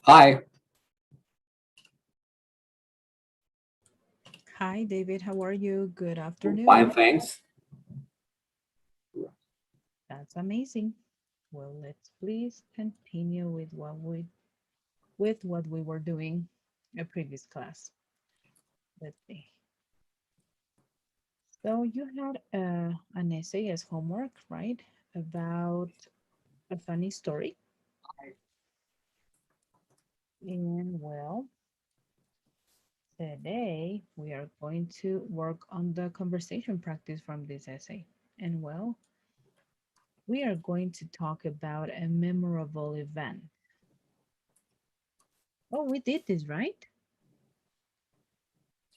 Hi, Hi, David. How are you? Good fine, afternoon. thanks. That's amazing. Well, let's please continue with what we were doing in a previous class. Let's see. So you had an essay as homework, right? About a funny story. And well, today we are going to work on the conversation practice from this essay. And well, we are going to talk about a memorable event. Oh, we did this, right?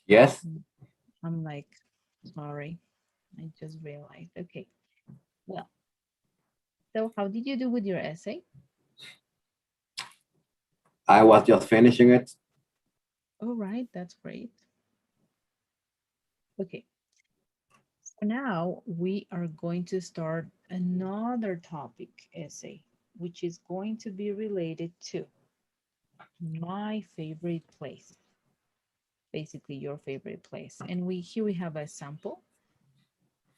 Yes, Mm, I'm like, sorry, I just realized. Okay, well, so how did you do with your essay? I was just finishing it. All right, that's great. Okay, so now we are going to start another topic essay, which is going to be related to my favorite place, basically your favorite place. And here we have a sample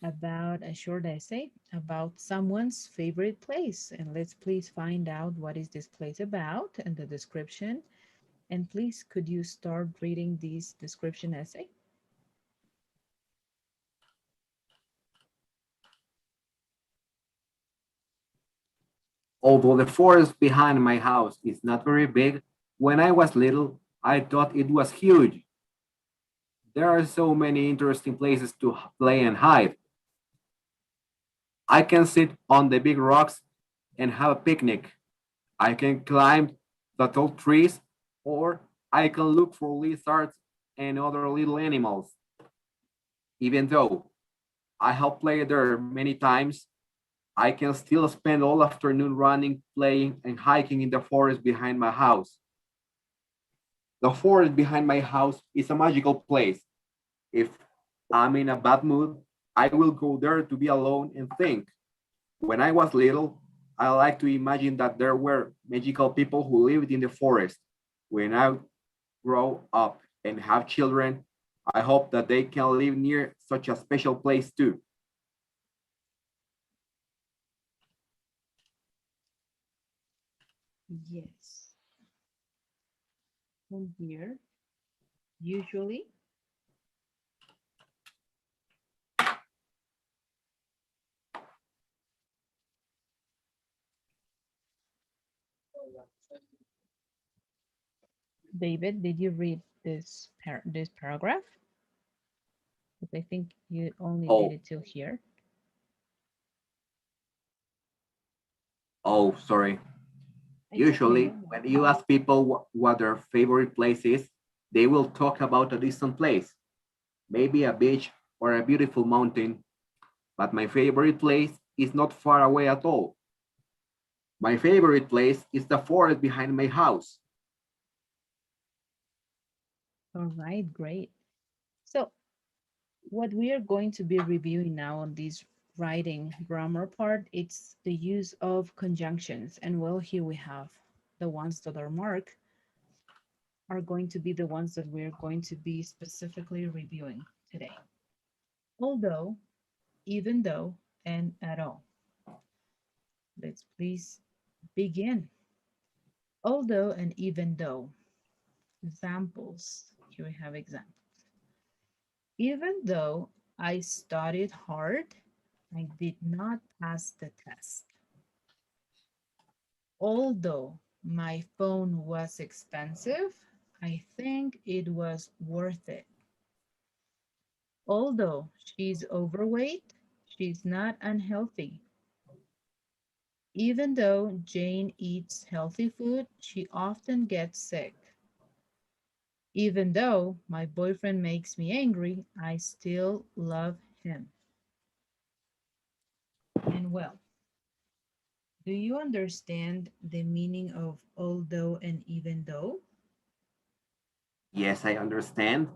about a short essay about someone's favorite place. And let's please find out what is this place about and the description. And please, could you start reading this description essay? Although the forest behind my house is not very big, when I was little, I thought it was huge. There are so many interesting places to play and hide. I can sit on the big rocks and have a picnic. I can climb the tall trees, or I can look for lizards and other little animals. Even though I have played there many times, I can still spend all afternoon running, playing, and hiking in the forest behind my house. The forest behind my house is a magical place. If I'm in a bad mood, I will go there to be alone and think. When I was little, I like to imagine that there were magical people who lived in the forest. When I grow up and have children, I hope that they can live near such a special place too. Yes. From here, usually, David, did you read this paragraph? Because I think you only did Oh, it till here. oh, sorry. It's okay, Usually, don't worry. when you ask people what their favorite place is, they will talk about a distant place, maybe a beach or a beautiful mountain. But my favorite place is not far away at all. My favorite place is the forest behind my house. All right, great. So what we are going to be reviewing now on this writing grammar part, it's the use of conjunctions. And well, here we have the ones that are marked are going to be the ones that we're going to be specifically reviewing today. Although, even though, and at all. Let's please begin. Although and even though. Examples. Here we have examples. Even though I studied hard, I did not pass the test. Although my phone was expensive, I think it was worth it. Although she's overweight, she's not unhealthy. Even though Jane eats healthy food, she often gets sick. Even though my boyfriend makes me angry, I still love him. And well, do you understand the meaning of although and even though? Yes, I understand.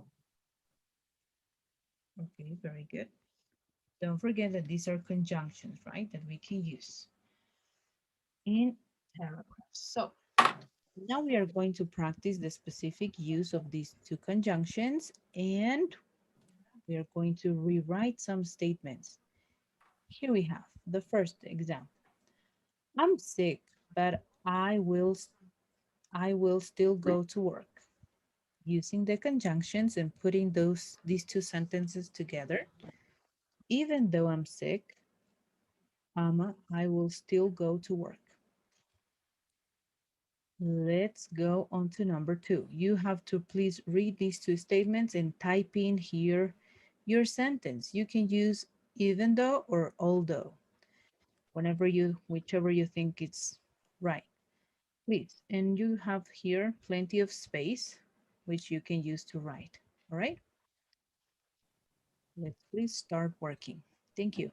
Okay, very good. Don't forget that these are conjunctions, right? That we can use in paragraphs. So Now we are going to practice the specific use of these two conjunctions, and we are going to rewrite some statements. Here we have the first example. I'm sick, but I will still go to work. Using the conjunctions and putting these two sentences together. Even though I'm sick, I will still go to work. Let's go on to number 2. You have to please read these two statements and type in here your sentence. You can use even though or although, whichever you think it's right, please. And you have here plenty of space, which you can use to write. All right, let's please start working. Thank you.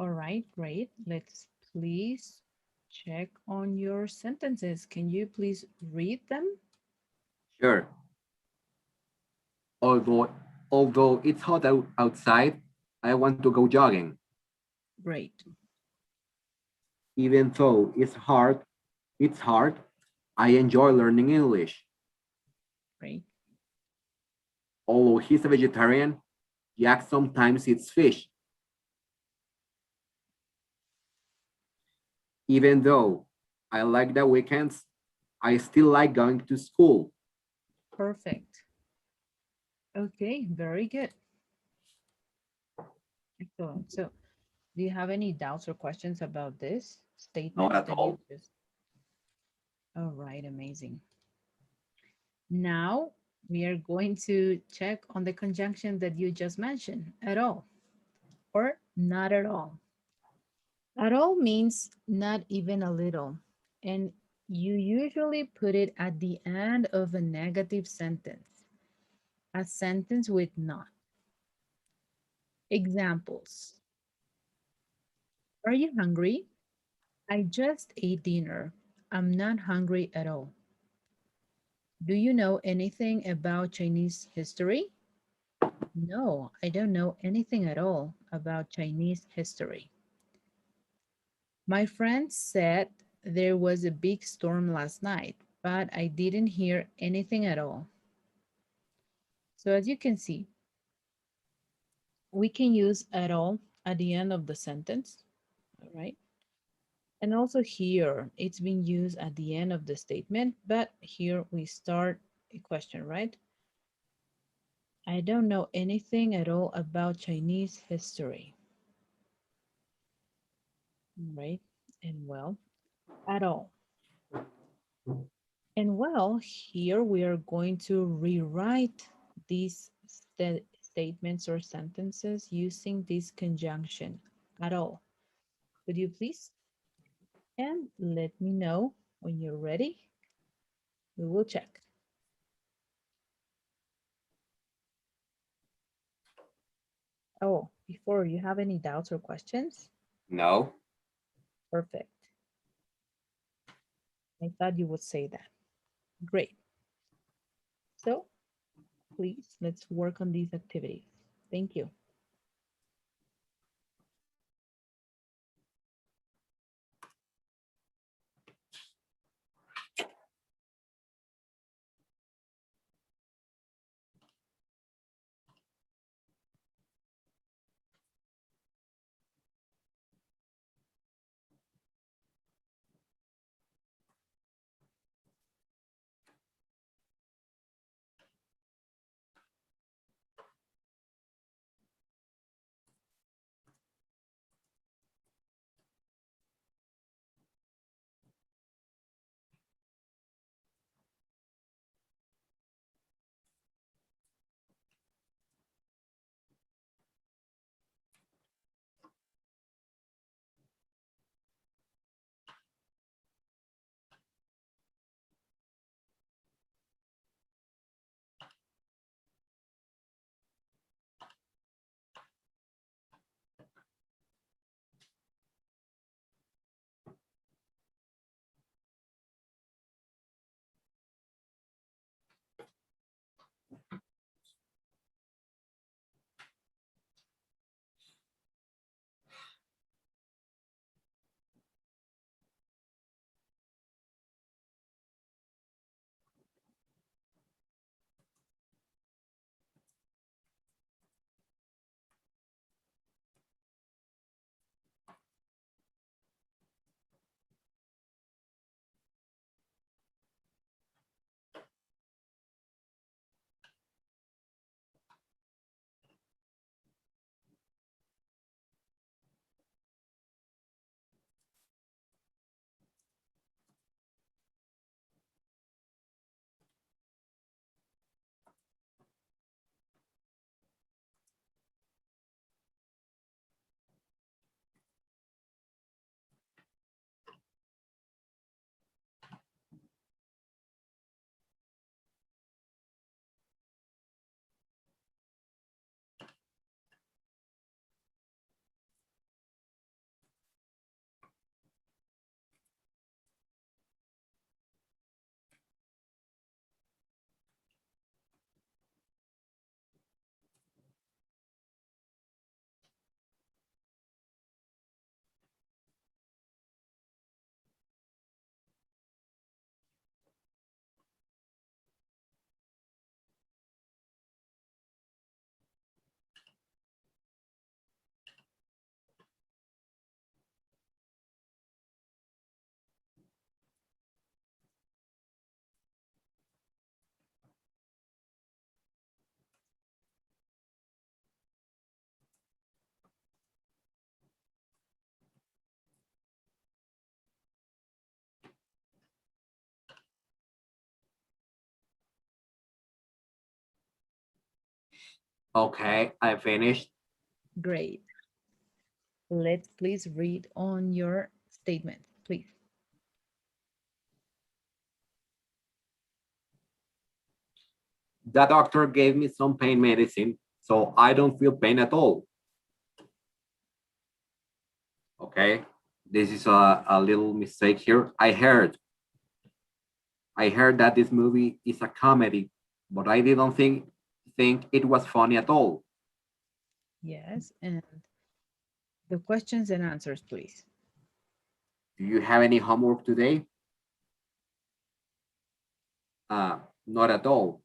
All right, great. Let's please check on your sentences. Can you please read them? Sure. Although, although it's hot outside, I want to go jogging. Great. Even though it's hard, I enjoy learning English. Great. Although he's a vegetarian, Jack sometimes eats fish. Even though I like the weekends, I still like going to school. Perfect. Okay, very good. Excellent. So, do you have any doubts or questions about this Not statements at that you all. just? All right, amazing. Now we are going to check on the conjunction that you just mentioned, at all or not at all. At all means not even a little, and you usually put it at the end of a negative sentence, a sentence with not. Examples. Are you hungry? I just ate dinner. I'm not hungry at all. Do you know anything about Chinese history? No, I don't know anything at all about Chinese history. My friend said there was a big storm last night, but I didn't hear anything at all. So as you can see, we can use at all at the end of the sentence, all right? And also here, it's being used at the end of the statement, but here we start a question, right? I don't know anything at all about Chinese history, right? And well, at all. And well, here we are going to rewrite these statements or sentences using this conjunction, at all. Could you please? And let me know when you're ready. We will check. Oh, before you have any doubts or questions? No. Perfect. I thought you would say that. Great. So please, let's work on these activities. Thank you. Okay, I finished. Great. Let's please read on your statement, please. The doctor gave me some pain medicine, so I don't feel pain at all. Okay, this is a little mistake here. I heard that this movie is a comedy, but I didn't think it was funny at all. Yes, and the questions and answers, please. Do you have any homework today? Not at all.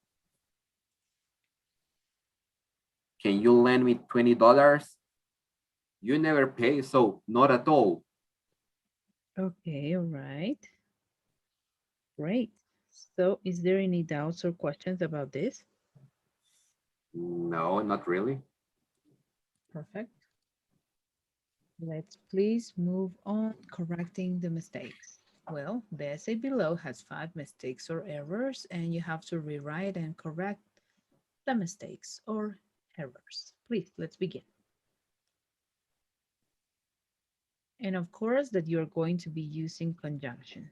Can you lend me $20? You never pay, so not at all. Okay, all right. Great. So is there any doubts or questions about this? No, not really. Perfect. Let's please move on correcting the mistakes. Well, the essay below has 5 mistakes or errors, and you have to rewrite and correct the mistakes or errors. Please, let's begin. And of course, that you're going to be using conjunction.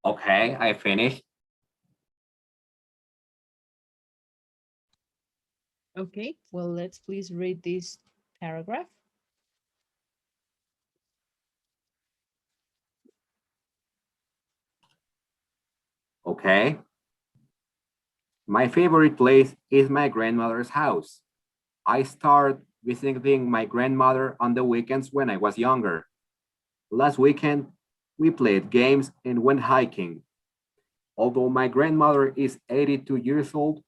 Okay, I finished. Okay, well, let's please read this paragraph. Okay. My favorite place is my grandmother's house. I started visiting my grandmother on the weekends when I was younger. Last weekend, we played games and went hiking. Although my grandmother is 82 years old,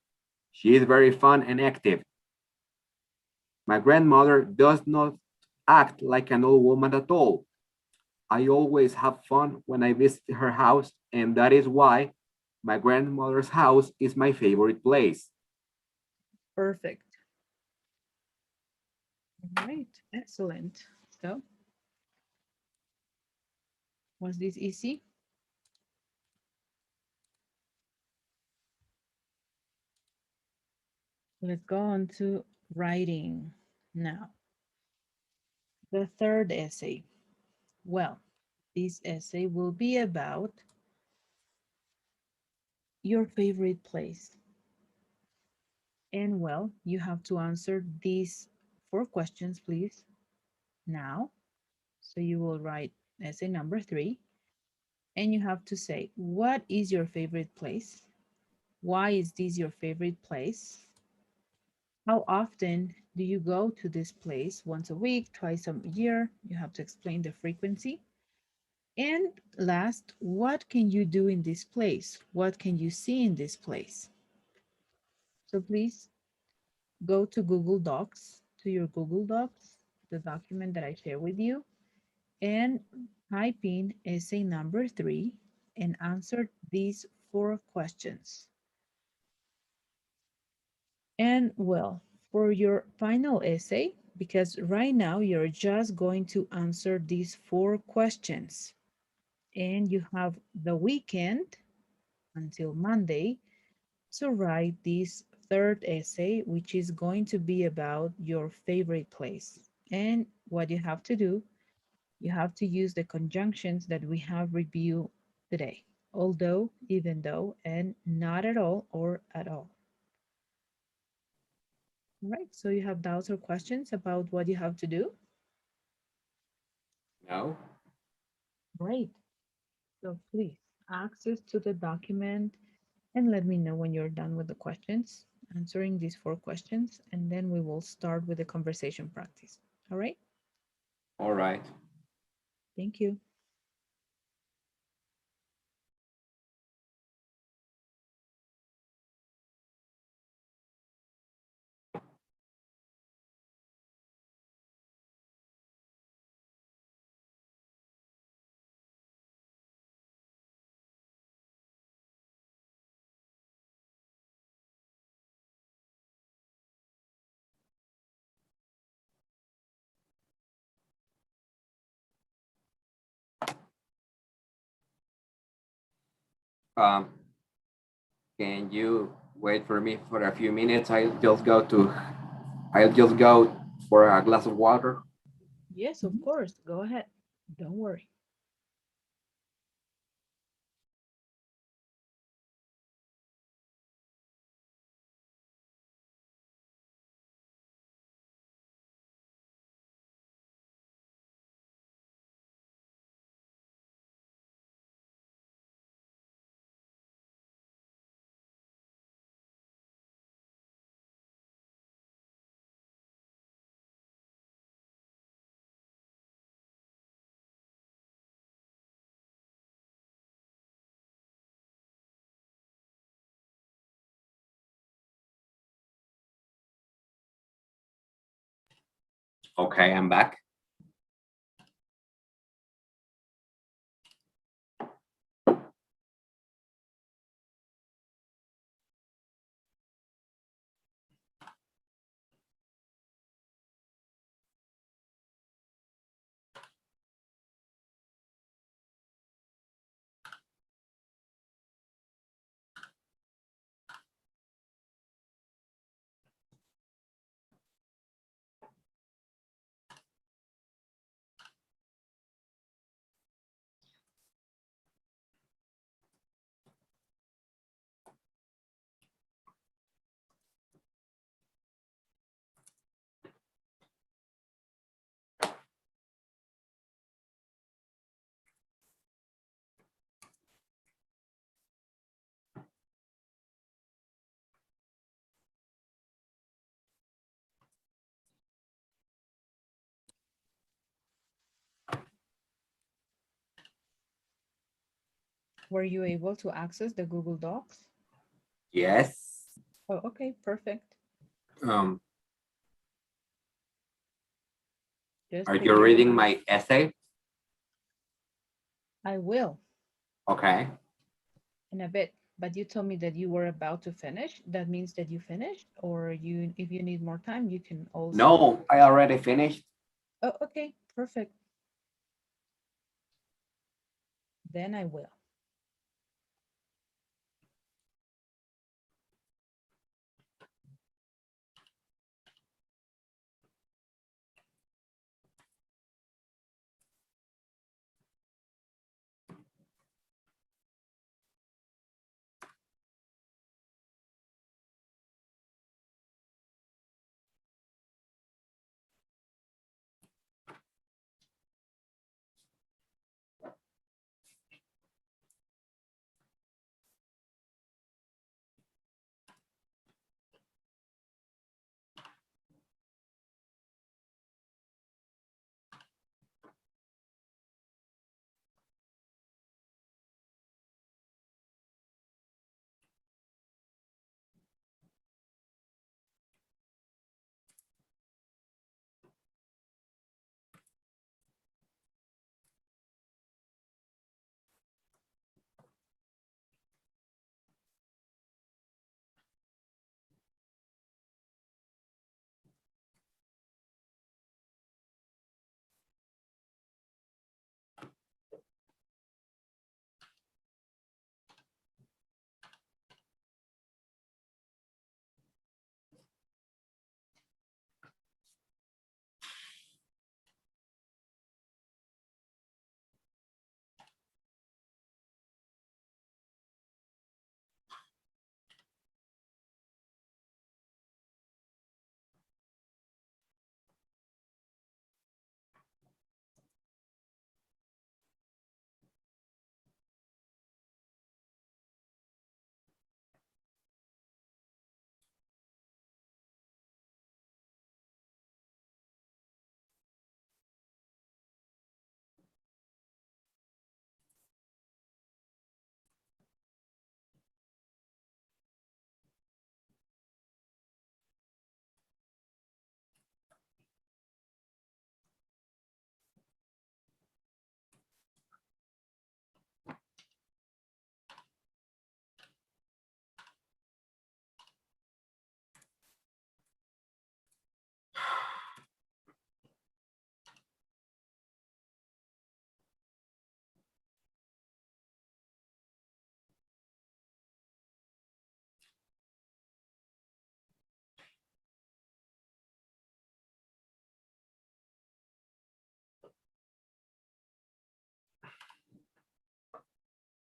she is very fun and active. My grandmother does not act like an old woman at all. I always have fun when I visit her house, and that is why my grandmother's house is my favorite place. Perfect. All right, excellent. So, was this easy? Let's go on to writing now. The third essay. Well, this essay will be about your favorite place. And well, you have to answer these 4 questions, please, now. So you will write essay number 3, and you have to say, what is your favorite place? Why is this your favorite place? How often do you go to this place? Once a week, twice a year? You have to explain the frequency. And last, what can you do in this place? What can you see in this place? So please go to Google Docs, to your Google Docs, the document that I share with you, and type in essay number 3 and answer these 4 questions. And well, for your final essay, because right now you're just going to answer these 4 questions, and you have the weekend until Monday to write this third essay, which is going to be about your favorite place. And what you have to do, you have to use the conjunctions that we have reviewed today. Although, even though, and not at all or at all. All right, so you have doubts or questions about what you have to do? No? Great. So please access to the document and let me know when you're done with the questions, answering these 4 questions, and then we will start with the conversation practice. All right? All right. Thank you. Um, can you wait for me for a few minutes? I'll just go for a glass of water. Yes, of course. Go ahead. Don't worry. Okay, I'm back. Were you able to access the Google Docs? Yes. Oh, okay, perfect. Um, Just are you prepare reading your, my essay? I will Okay. in a bit, but you told me that you were about to finish. That means that you finished, or you, if you need more time, you can also. No, I already finished. Oh, okay, perfect. Then I will.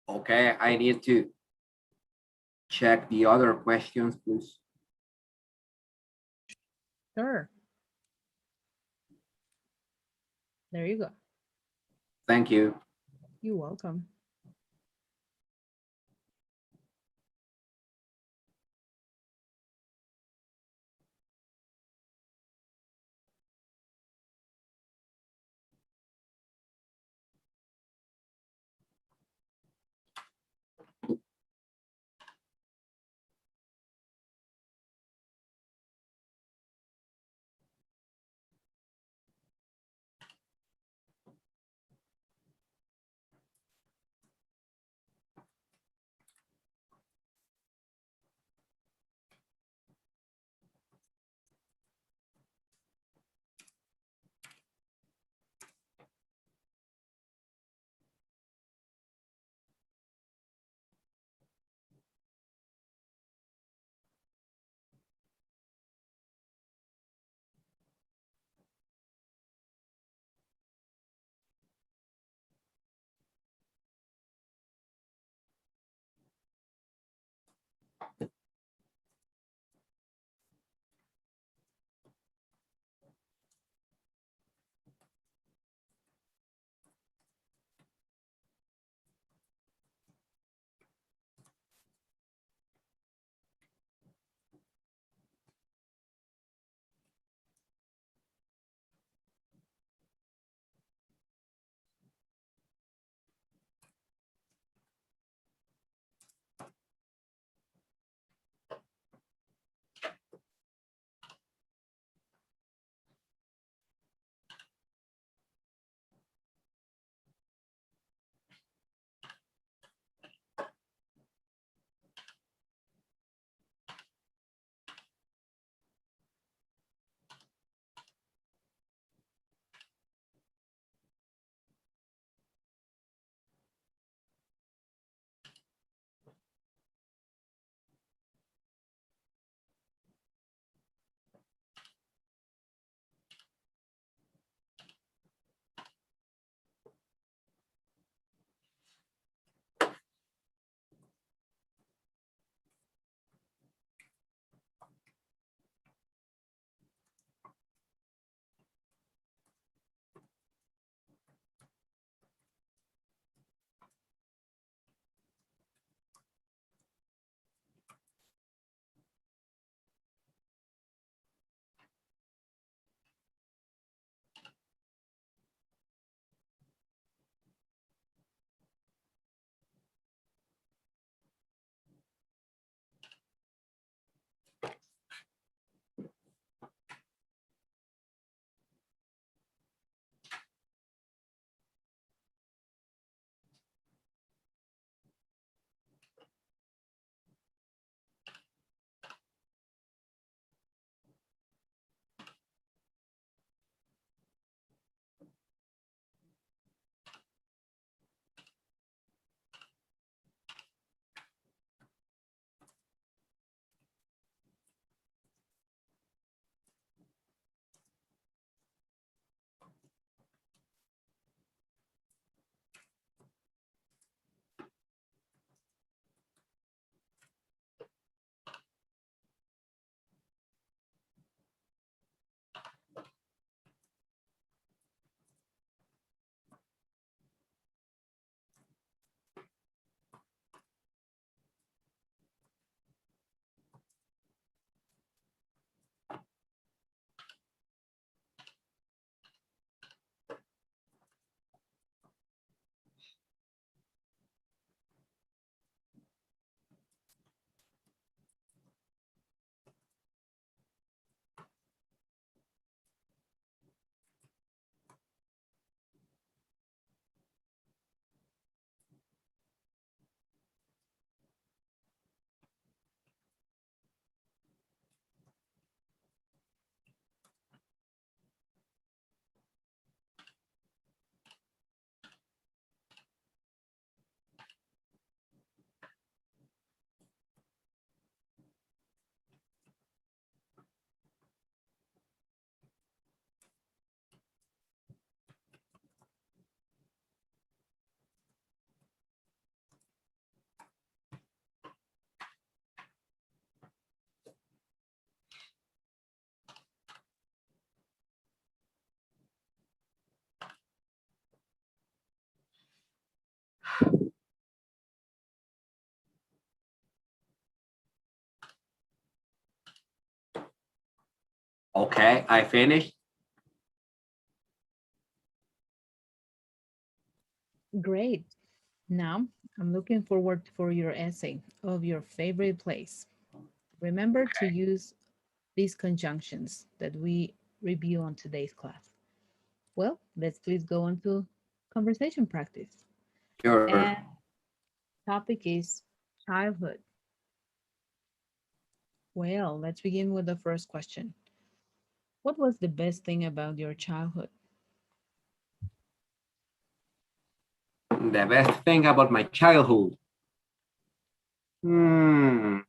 Okay, I need to check the other questions, please. Sure. There you go. Thank you. You're welcome. Okay, I finished. Great. Now, I'm looking forward for your essay of your favorite place. Remember to use these conjunctions that we review on today's class. Well, let's please go on to conversation practice. Sure. And topic is childhood. Well, let's begin with the first question. What was the best thing about your childhood? The best thing about my childhood. Hmm.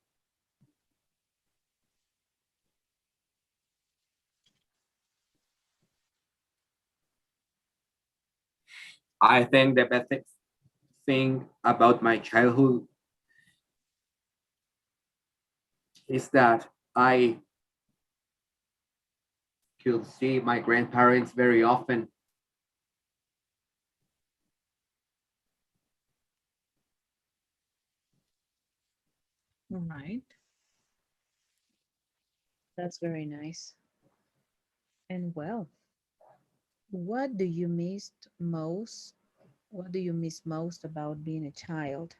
I think the best thing about my childhood is that I could see my grandparents very often. All right, that's very nice. And well, what do you miss most? What do you miss most about being a child?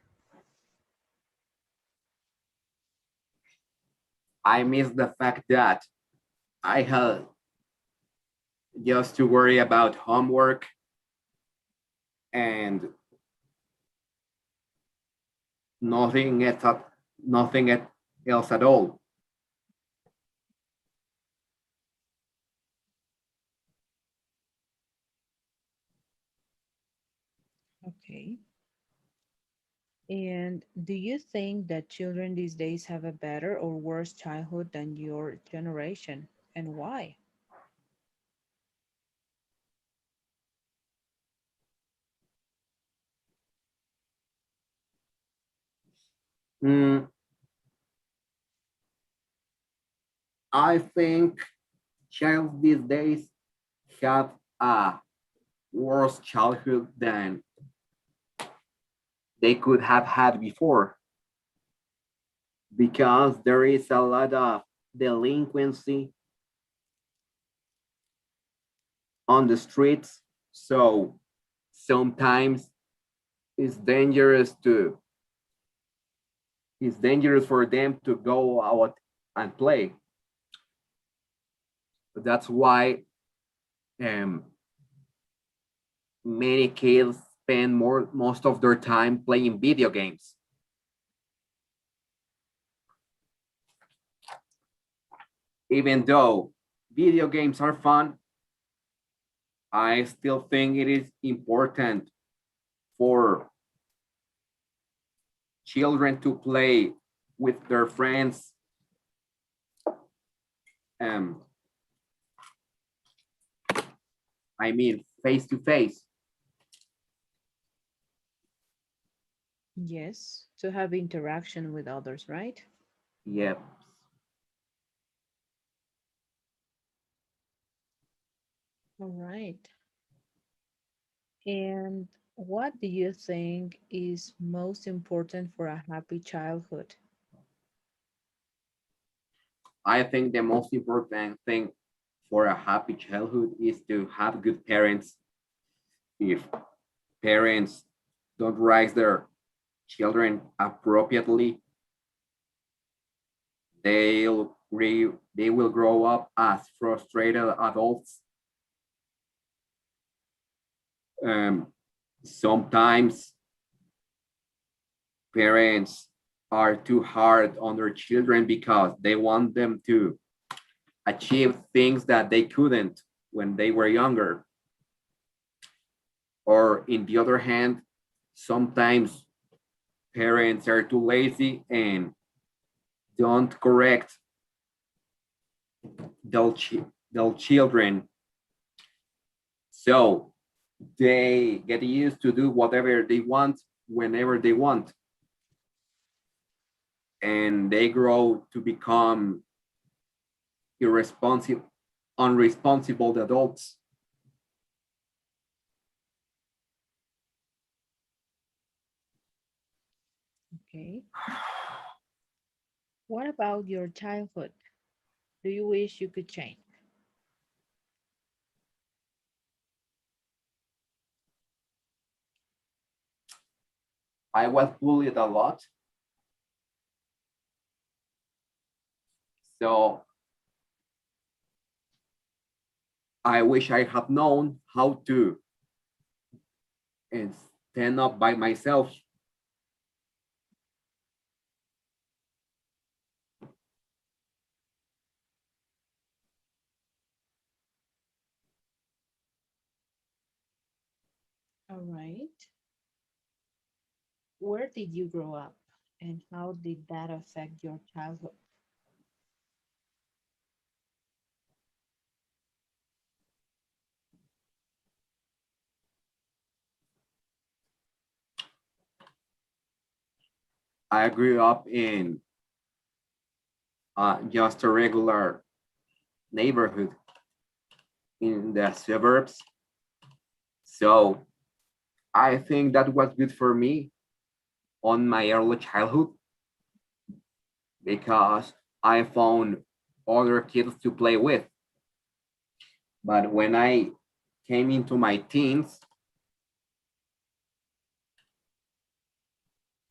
I miss the fact that I had just to worry about homework and nothing at nothing else at all. Okay. And do you think that children these days have a better or worse childhood than your generation? And why? Mm, I think child these days have a worse childhood than they could have had before because there is a lot of delinquency on the streets. So sometimes it's dangerous to it's dangerous for them to go out and play. That's why um, many kids spend most of their time playing video games. Even though video games are fun, I still think it is important for children to play with their friends, um, I mean, face to face. Yes, to have interaction with others, right? Yep. All right. And what do you think is most important for a happy childhood? I think the most important thing for a happy childhood is to have good parents. If parents don't raise their children appropriately, they will grow up as frustrated adults. Sometimes parents are too hard on their children because they want them to achieve things that they couldn't when they were younger. Or in the other hand, sometimes parents are too lazy and don't correct their children. So they get used to do whatever they want whenever they want. And they grow to become irresponsible, unresponsible adults. Okay. What about your childhood? Do you wish you could change? I was bullied a lot. So I wish I had known how to stand up by myself. All right. Where did you grow up and how did that affect your childhood? I grew up in just a regular neighborhood in the suburbs. So I think that was good for me on my early childhood because I found other kids to play with. But when I came into my teens,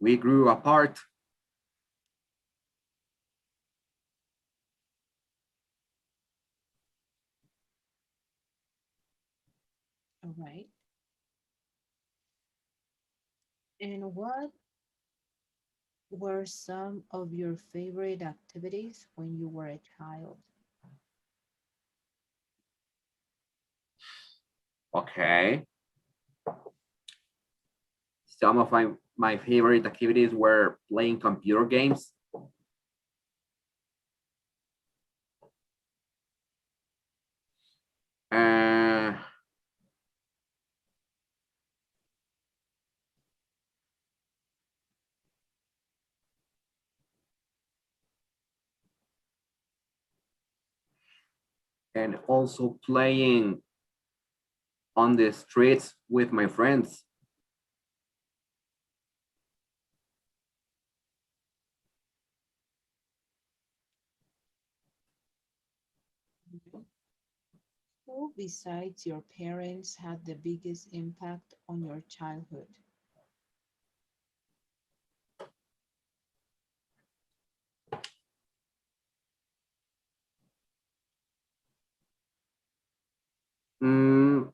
we grew apart. All right. And what were some of your favorite activities when you were a child? Okay. Some of my favorite activities were playing computer games, uh, and also playing on the streets with my friends. Mhm. Who besides your parents had the biggest impact on your childhood? Mm,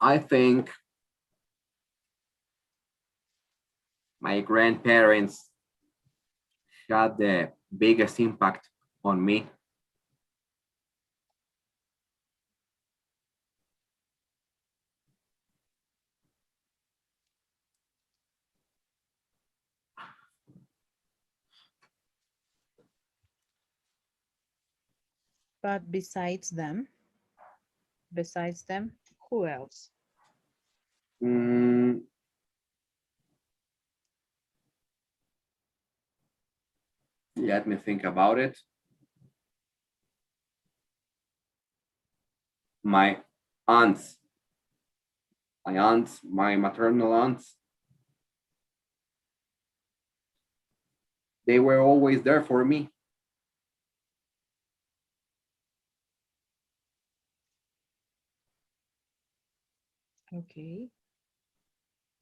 I think my grandparents had the biggest impact on me. But besides them, who else? Mm, let me think about it. My aunts, my maternal aunts, they were always there for me. Okay.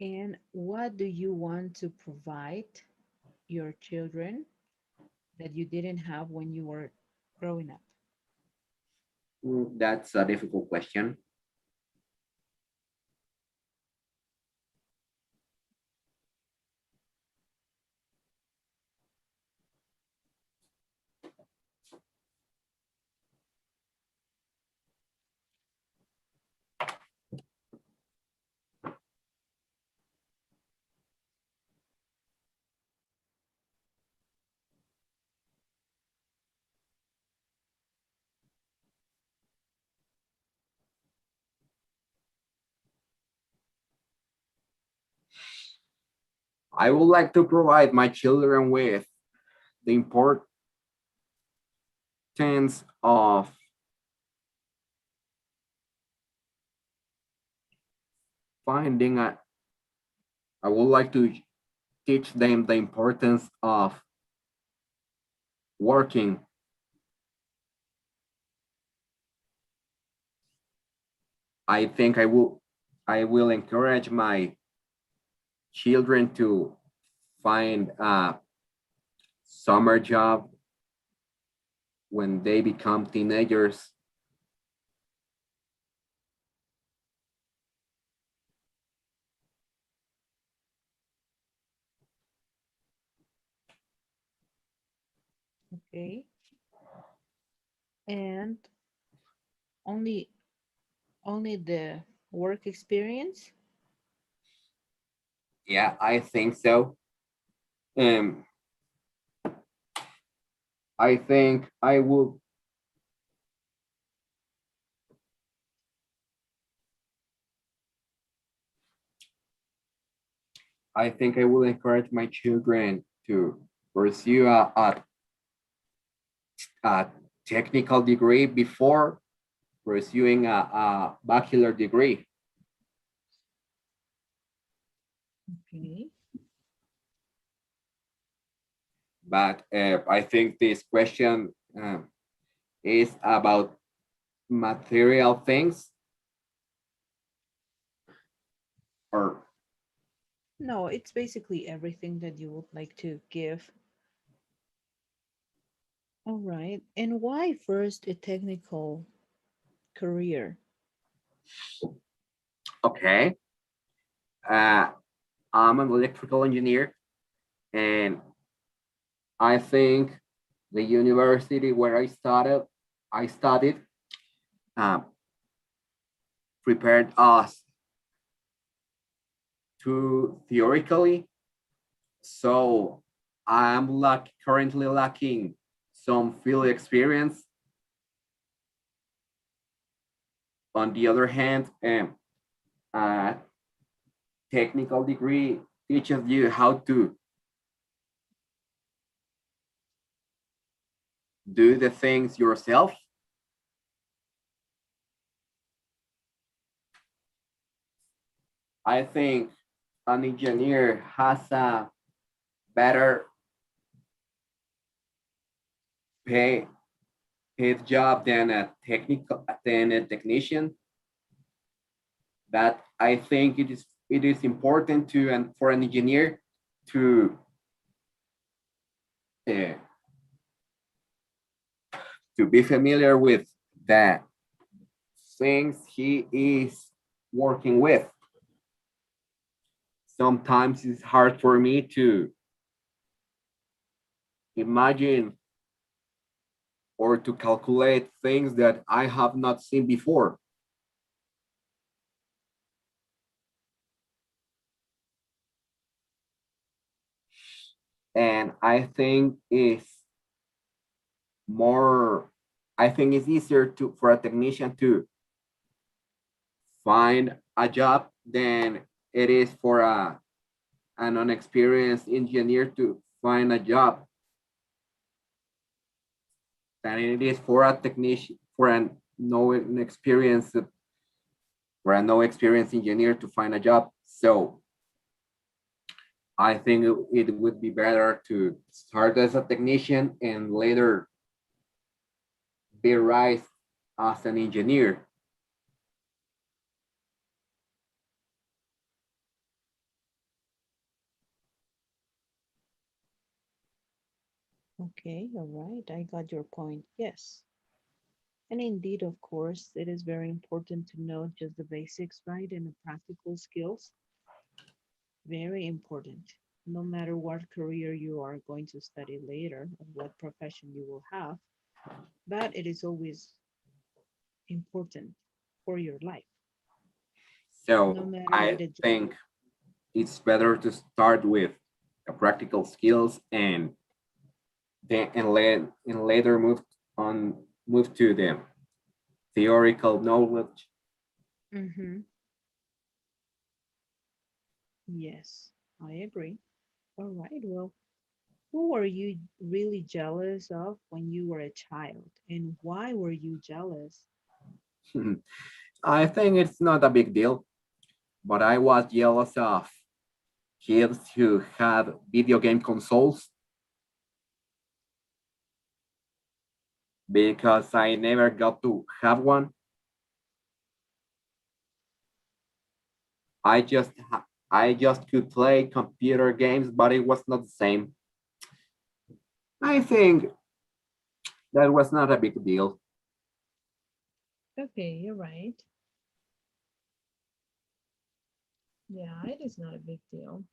And what do you want to provide your children that you didn't have when you were growing up? That's a difficult question. I would like to provide my children with the importance of finding a, I would like to teach them the importance of working I think I will encourage my children to find a summer job when they become teenagers. Okay. And only only the work experience? Yeah, I think so. Um, I think I will encourage my children to pursue a technical degree before pursuing a bachelor degree. Okay. But I think this question is about material things, or No, it's basically everything that you would like to give. All right. And why first a technical career? okay. Uh, I'm an electrical engineer, and I think the university where I studied, uh, prepared us too theoretically. So currently lacking some field experience. On the other hand, a technical degree teaches you how to do the things yourself. I think an engineer has a better pay paid job than a technician. But I think it is important to and for an engineer to uh, to be familiar with the things he is working with. Sometimes it's hard for me to imagine or to calculate things that I have not seen before. And more I think it's easier for a technician to find a job than it is for an unexperienced engineer to find a job than it is for a technician for an no experience for a no experienced engineer to find a job. So I think it would be better to start as a technician and later be raised as an engineer. Okay, all right. I got your point. Yes. And indeed, of course, it is very important to know just the basics, right? And the practical skills. Very important. No matter what career you are going to study later or what profession you will have, but it is always important for your life, no So matter I what a job. think it's better to start with the practical skills and later move to the theoretical knowledge. Mm-hmm. Yes, I agree. All right. Well, who were you really jealous of when you were a child, and why were you jealous? I think it's not a big deal, but I was jealous of kids who had video game consoles because I never got to have one. I just could play computer games, but it was not the same. I think that was not a big deal. Okay, you're right. Yeah, it is not a big deal.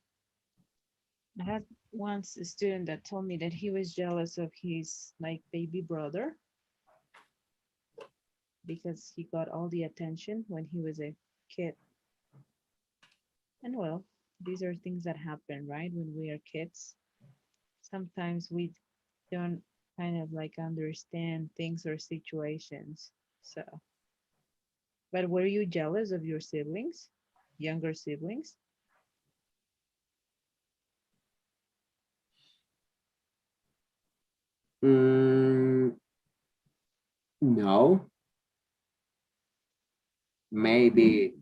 I had once a student that told me that he was jealous of his like baby brother because he got all the attention when he was a kid. And well, these are things that happen, right? When we are kids, sometimes we don't kind of like understand things or situations. So, but were you jealous of your siblings, younger siblings? Mm, no, maybe,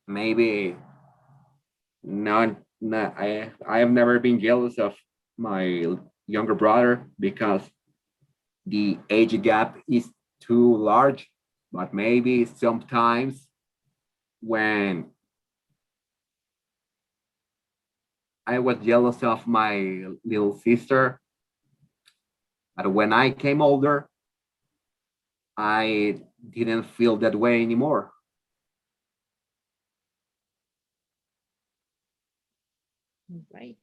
maybe not. Not I have never been jealous of my younger brother because the age gap is too large. But maybe sometimes when I was jealous of my little sister, but when I came older, I didn't feel that way anymore. Right.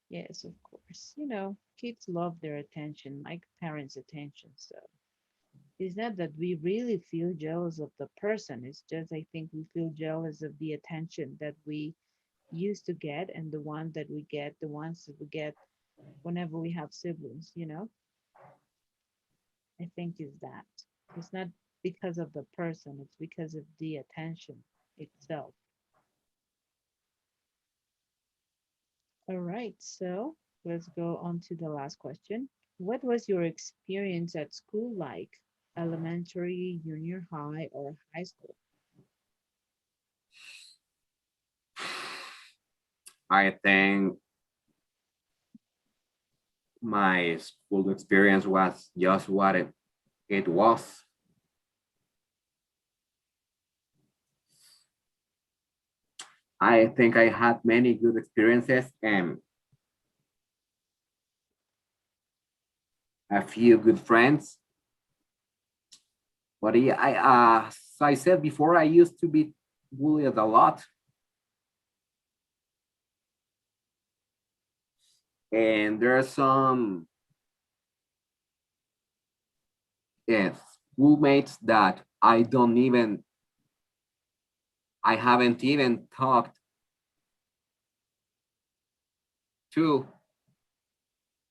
Yes, of course. You know, kids love their attention, like parents' attention. So it's not that we really feel jealous of the person. It's just I think we feel jealous of the attention that we used to get and the one that we get, the ones that we get whenever we have siblings, you know? I think is that. It's not because of the person, it's because of the attention itself. All right, so let's go on to the last question. What was your experience at school like? Elementary, junior high, or high school? I think my school experience was just what it was. I think I had many good experiences and a few good friends. But yeah, as I said before, I used to be bullied a lot. And there are some uh, schoolmates that I haven't even talked to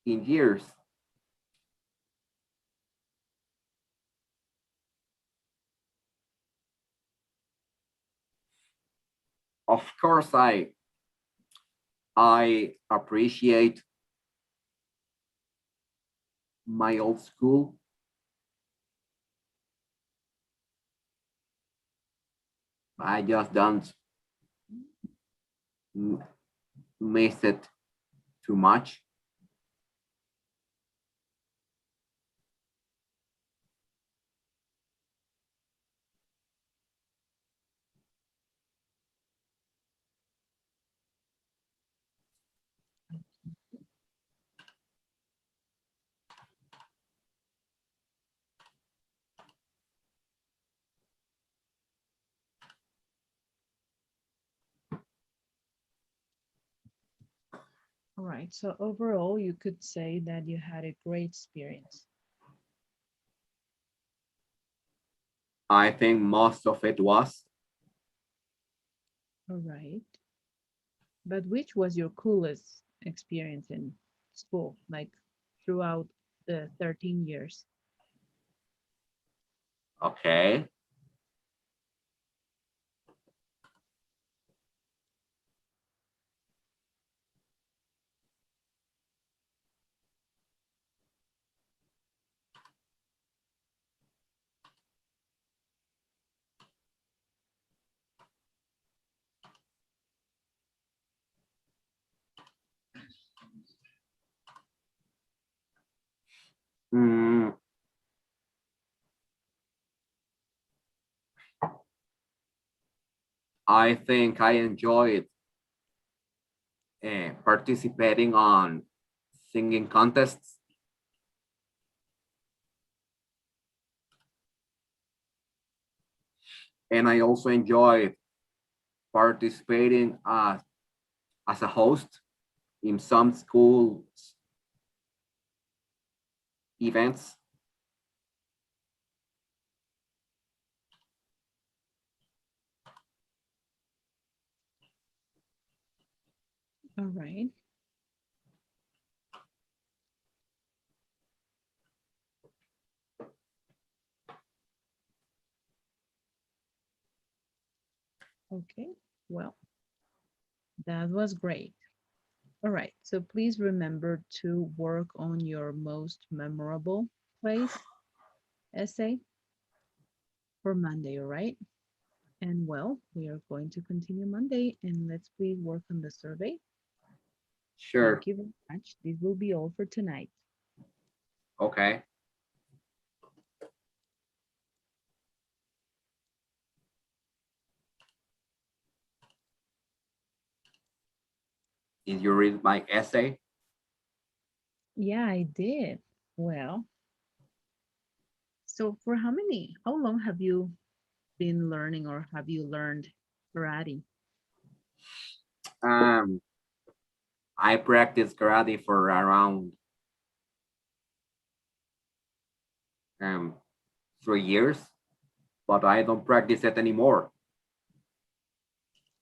in years. Of course, I appreciate my old school. I just don't miss it too much. All right, so overall, you could say that you had a great experience. I think most of it was. All right. But which was your coolest experience in school, like throughout the 13 years? Okay. Mm, I think I enjoyed participating on singing contests. And I also enjoyed participating as a host in some school events. All right. Okay, well, that was great. All right, so please remember to work on your most memorable place essay for Monday, all right? And well, we are going to continue Monday and let's please work on the survey. Sure. Thank you very much. This will be all for tonight. Okay. Did you read my essay? Yeah, I did. Well, so for how long have you been learning or have you learned karate? Um, I practiced karate for around 3 years, but I don't practice it anymore.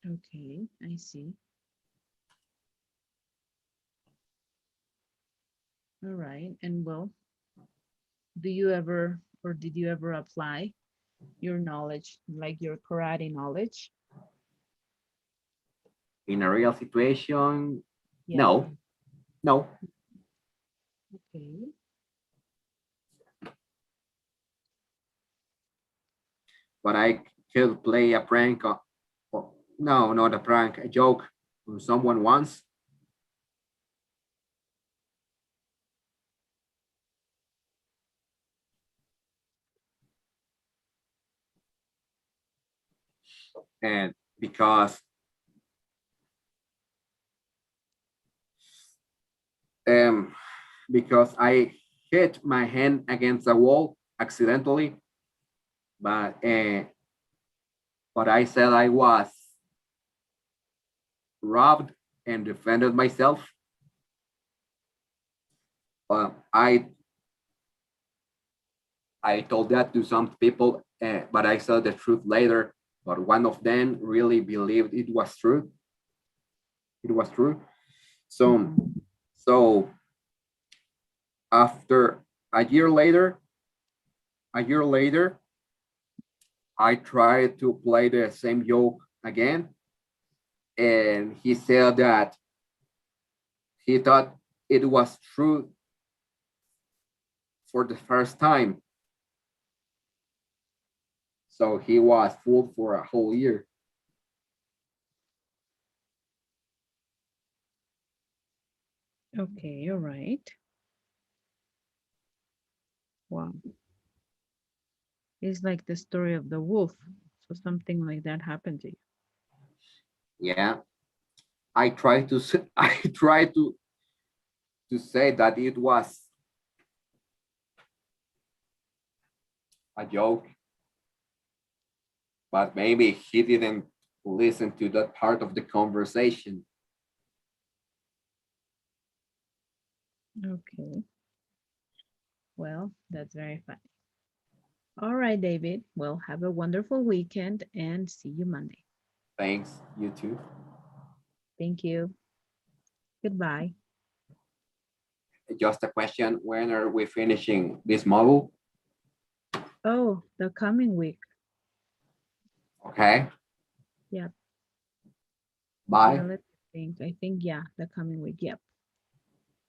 Okay, I see. All right. And well, do you ever or did you ever apply your knowledge, like your karate knowledge? In a real situation, Yeah. no, no. Okay. But I could play a prank. No, not a prank, a joke on someone once. And um, because I hit my hand against a wall accidentally, but uh, but I said I was robbed and defended myself. I told that to some people, but I saw the truth later. But one of them really believed it was true. It was true. So Mhm. so after a year later, I tried to play the same joke again, and he said that he thought it was true for the first time. So he was fooled for a whole year. Okay, all right. Wow. It's like the story of the wolf. So something like that happened to you. Yeah, I tried to I tried to say that it was a joke, but maybe he didn't listen to that part of the conversation. Okay. Well, that's very funny. All right, David. Well, have a wonderful weekend and see you Monday. Thanks, you too. Thank you. Goodbye. Just a question, when are we finishing this model? Oh, the coming week. Okay, Yep. Yeah, bye. let's think. I think, yeah, the coming week. Yep.